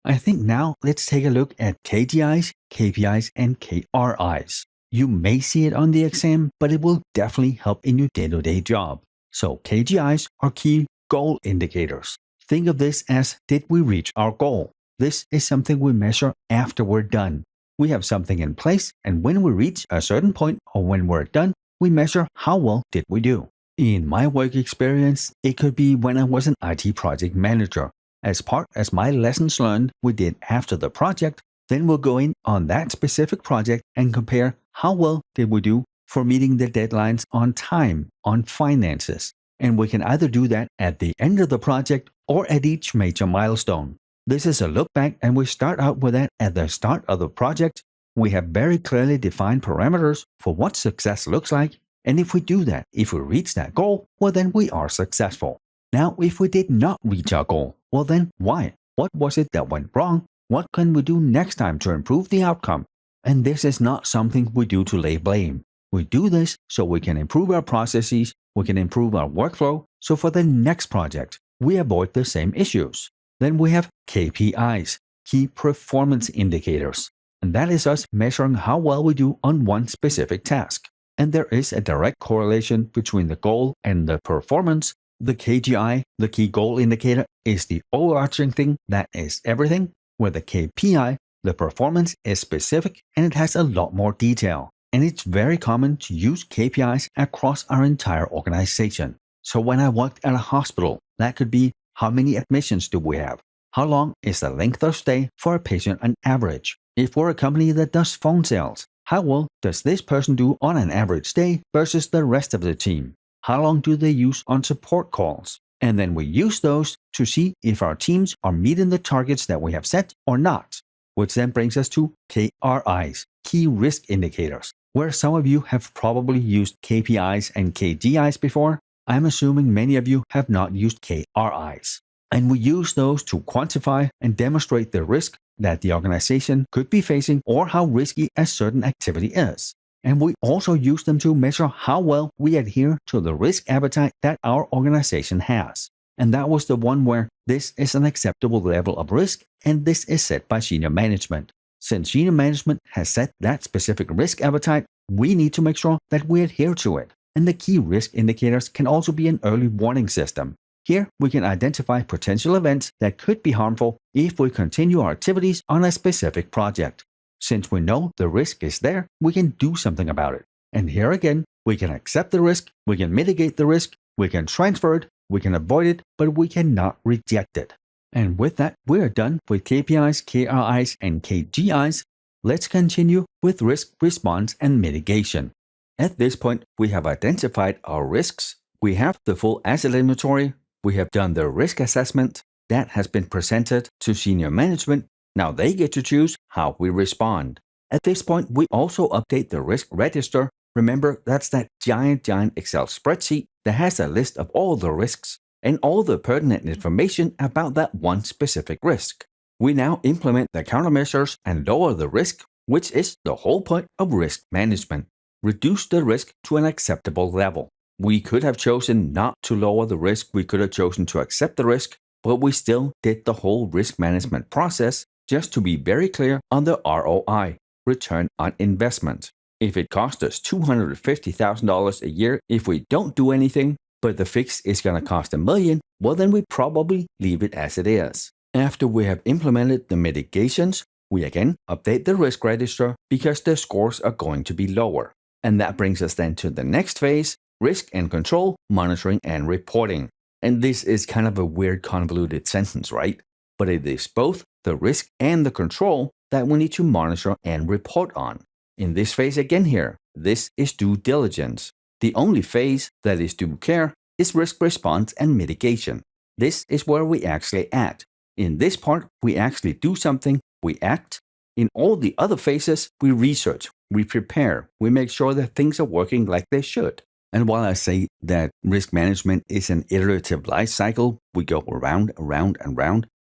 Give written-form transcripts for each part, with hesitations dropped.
I think now let's take a look at KGIs, KPIs, and KRIs. You may see it on the exam, but it will definitely help in your day-to-day job. So KGIs are key goal indicators. Think of this as, did we reach our goal? This is something we measure after we're done. We have something in place, and when we reach a certain point or when we're done, we measure how well did we do. In my work experience, it could be when I was an IT project manager. As my lessons learned we did after the project, then we'll go in on that specific project and compare how well did we do for meeting the deadlines on time, on finances. And we can either do that at the end of the project or at each major milestone. This is a look back, and we start out with that at the start of the project. We have very clearly defined parameters for what success looks like, and if we do that, if we reach that goal, well then we are successful. Now, if we did not reach our goal, well then why? What was it that went wrong? What can we do next time to improve the outcome? And this is not something we do to lay blame. We do this so we can improve our processes, we can improve our workflow, so for the next project, we avoid the same issues. Then we have KPIs, key performance indicators, and that is us measuring how well we do on one specific task. And there is a direct correlation between the goal and the performance. The KGI, the key goal indicator, is the overarching thing that is everything, where the KPI, the performance, is specific and it has a lot more detail. And it's very common to use KPIs across our entire organization. So when I worked at a hospital, that could be, how many admissions do we have? How long is the length of stay for a patient on average? If we're a company that does phone sales, how well does this person do on an average day versus the rest of the team? How long do they use on support calls? And then we use those to see if our teams are meeting the targets that we have set or not. Which then brings us to KRIs, key risk indicators, where some of you have probably used KPIs and KGIs before. I'm assuming many of you have not used KRIs. And we use those to quantify and demonstrate the risk that the organization could be facing or how risky a certain activity is. And we also use them to measure how well we adhere to the risk appetite that our organization has. And that was the one where this is an acceptable level of risk, and this is set by senior management. Since senior management has set that specific risk appetite, we need to make sure that we adhere to it. And the key risk indicators can also be an early warning system. Here, we can identify potential events that could be harmful if we continue our activities on a specific project. Since we know the risk is there, we can do something about it. And here again, we can accept the risk, we can mitigate the risk, we can transfer it, we can avoid it, but we cannot reject it. And with that, we are done with KPIs, KRIs, and KGIs. Let's continue with risk response and mitigation. At this point, we have identified our risks, we have the full asset inventory, we have done the risk assessment, that has been presented to senior management. Now they get to choose how we respond. At this point, we also update the risk register. Remember, that's that giant Excel spreadsheet that has a list of all the risks and all the pertinent information about that one specific risk. We now implement the countermeasures and lower the risk, which is the whole point of risk management. Reduce the risk to an acceptable level. We could have chosen not to lower the risk, we could have chosen to accept the risk, but we still did the whole risk management process just to be very clear on the ROI, return on investment. If it costs us $250,000 a year if we don't do anything, but the fix is going to cost $1 million, well then we probably leave it as it is. After we have implemented the mitigations, we again update the risk register because the scores are going to be lower. And that brings us then to the next phase, risk and control, monitoring and reporting. And this is kind of a weird convoluted sentence, right? But it is both the risk and the control that we need to monitor and report on. In this phase again here, this is due diligence. The only phase that is due care is risk response and mitigation. This is where we actually act. In this part, we actually do something, we act. In all the other phases, we research, we prepare, we make sure that things are working like they should. And while I say that risk management is an iterative life cycle, we go around,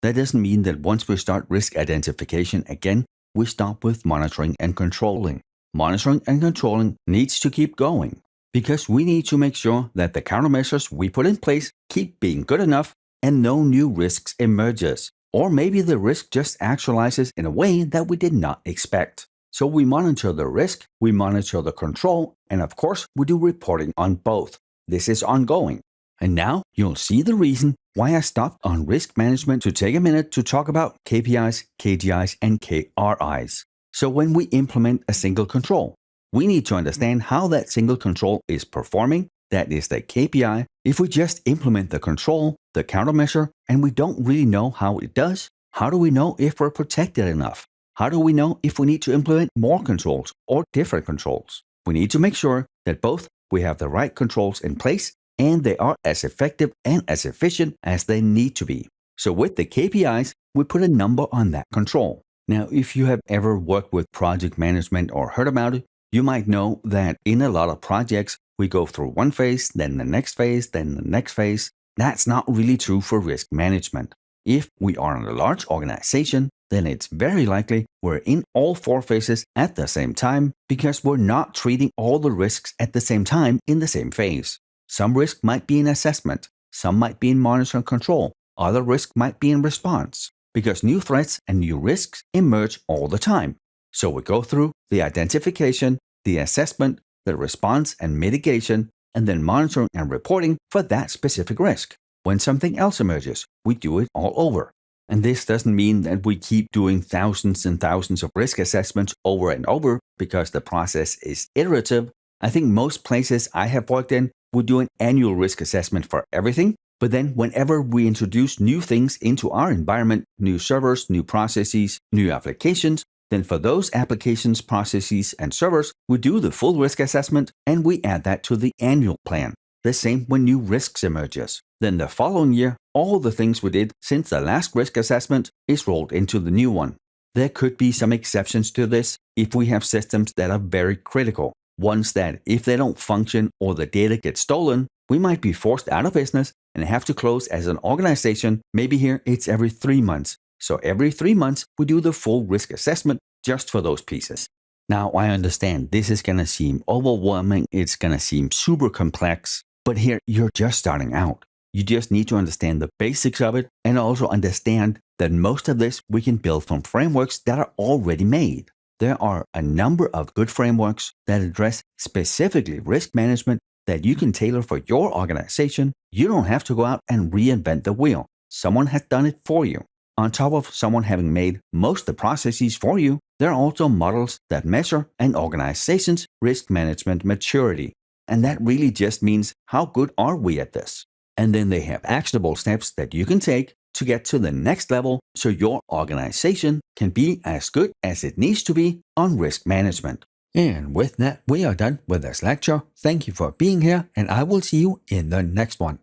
that doesn't mean that once we start risk identification again, we stop with monitoring and controlling. Monitoring and controlling needs to keep going because we need to make sure that the countermeasures we put in place keep being good enough and no new risks emerges. Or maybe the risk just actualizes in a way that we did not expect. So we monitor the risk, we monitor the control, and of course, we do reporting on both. This is ongoing. And now you'll see the reason why I stopped on risk management to take a minute to talk about KPIs, KGIs, and KRIs. So when we implement a single control, we need to understand how that single control is performing. That is the KPI. If we just implement the control, the countermeasure, and we don't really know how it does, how do we know if we're protected enough? How do we know if we need to implement more controls or different controls? We need to make sure that both we have the right controls in place and they are as effective and as efficient as they need to be. So with the KPIs, we put a number on that control. Now, if you have ever worked with project management or heard about it, you might know that in a lot of projects, we go through one phase, then the next phase, then the next phase. That's not really true for risk management. If we are in a large organization, then it's very likely we're in all 4 phases at the same time because we're not treating all the risks at the same time in the same phase. Some risk might be in assessment, some might be in monitor and control, other risk might be in response, because new threats and new risks emerge all the time. So we go through the identification, the assessment, the response and mitigation, and then monitoring and reporting for that specific risk. When something else emerges, we do it all over. And this doesn't mean that we keep doing thousands and thousands of risk assessments over and over because the process is iterative. I think most places I have worked in would do an annual risk assessment for everything. But then whenever we introduce new things into our environment, new servers, new processes, new applications, then for those applications, processes, and servers, we do the full risk assessment and we add that to the annual plan. The same when new risks emerges. Then the following year, all the things we did since the last risk assessment is rolled into the new one. There could be some exceptions to this if we have systems that are very critical. Ones that, if they don't function or the data gets stolen, we might be forced out of business and have to close as an organization. Maybe here it's every 3 months. So every 3 months, we do the full risk assessment just for those pieces. Now, I understand this is going to seem overwhelming. It's going to seem super complex. But here, you're just starting out. You just need to understand the basics of it and also understand that most of this we can build from frameworks that are already made. There are a number of good frameworks that address specifically risk management that you can tailor for your organization. You don't have to go out and reinvent the wheel. Someone has done it for you. On top of someone having made most of the processes for you, there are also models that measure an organization's risk management maturity. And that really just means how good are we at this? And then they have actionable steps that you can take to get to the next level so your organization can be as good as it needs to be on risk management. And with that, we are done with this lecture. Thank you for being here, and I will see you in the next one.